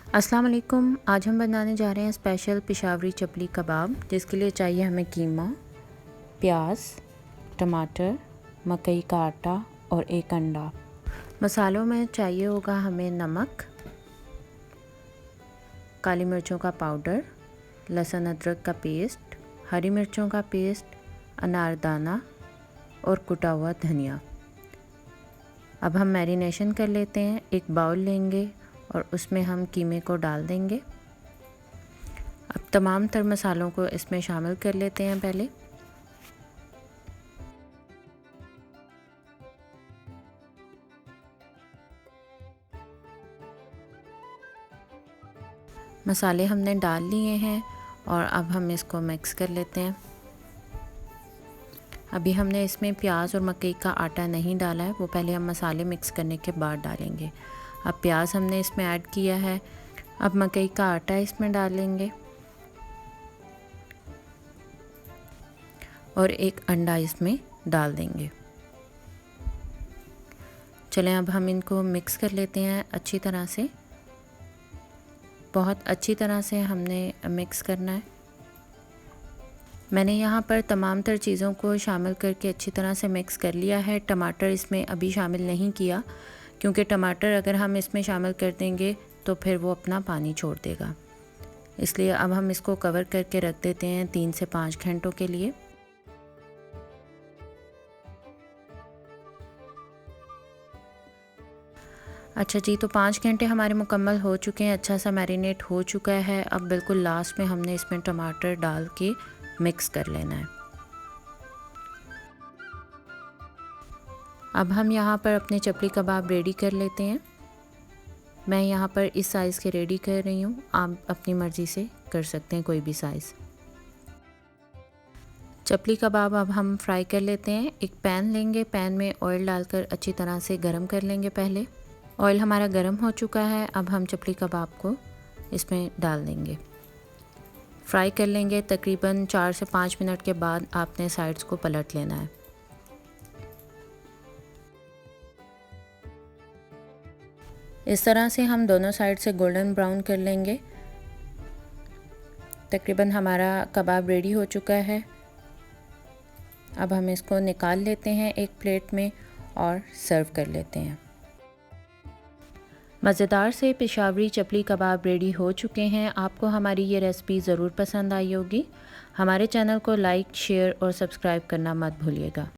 अस्सलाम वालेकुम। आज हम बनाने जा रहे हैं स्पेशल पेशावरी चपली कबाब, जिसके लिए चाहिए हमें कीमा, प्याज, टमाटर, मकई का आटा और एक अंडा। मसालों में चाहिए होगा हमें नमक, काली मिर्चों का पाउडर, लहसुन अदरक का पेस्ट, हरी मिर्चों का पेस्ट, अनारदाना और कुटा हुआ धनिया। अब हम मैरिनेशन कर लेते हैं। एक बाउल लेंगे और उसमें हम कीमे को डाल देंगे। अब तमाम तर मसालों को इसमें शामिल कर लेते हैं। पहले मसाले हमने डाल लिए हैं और अब हम इसको मिक्स कर लेते हैं। अभी हमने इसमें प्याज और मकई का आटा नहीं डाला है, वो पहले हम मसाले मिक्स करने के बाद डालेंगे। अब प्याज हमने इसमें ऐड किया है। अब मकई का आटा इसमें डालेंगे और एक अंडा इसमें डाल देंगे। चलें अब हम इनको मिक्स कर लेते हैं अच्छी तरह से। बहुत अच्छी तरह से हमने मिक्स करना है। मैंने यहाँ पर तमाम तर चीज़ों को शामिल करके अच्छी तरह से मिक्स कर लिया है। टमाटर इसमें अभी शामिल नहीं किया, क्योंकि टमाटर अगर हम इसमें शामिल कर देंगे तो फिर वो अपना पानी छोड़ देगा। इसलिए अब हम इसको कवर करके रख देते हैं 3 से 5 घंटों के लिए। अच्छा जी, तो 5 घंटे हमारे मुकम्मल हो चुके हैं। अच्छा सा मैरिनेट हो चुका है। अब बिल्कुल लास्ट में हमने इसमें टमाटर डाल के मिक्स कर लेना है। अब हम यहाँ पर अपने चपली कबाब रेडी कर लेते हैं। मैं यहाँ पर इस साइज़ के रेडी कर रही हूँ, आप अपनी मर्ज़ी से कर सकते हैं कोई भी साइज़। चपली कबाब अब हम फ्राई कर लेते हैं। एक पैन लेंगे, पैन में ऑयल डालकर अच्छी तरह से गरम कर लेंगे। पहले ऑयल हमारा गरम हो चुका है। अब हम चपली कबाब को इसमें डाल देंगे, फ्राई कर लेंगे। तकरीबन 4 से 5 मिनट के बाद आपने साइड्स को पलट लेना है। इस तरह से हम दोनों साइड से गोल्डन ब्राउन कर लेंगे। तकरीबन हमारा कबाब रेडी हो चुका है। अब हम इसको निकाल लेते हैं एक प्लेट में और सर्व कर लेते हैं। मज़ेदार से पेशावरी चपली कबाब रेडी हो चुके हैं। आपको हमारी ये रेसिपी ज़रूर पसंद आई होगी। हमारे चैनल को लाइक, शेयर और सब्सक्राइब करना मत भूलिएगा।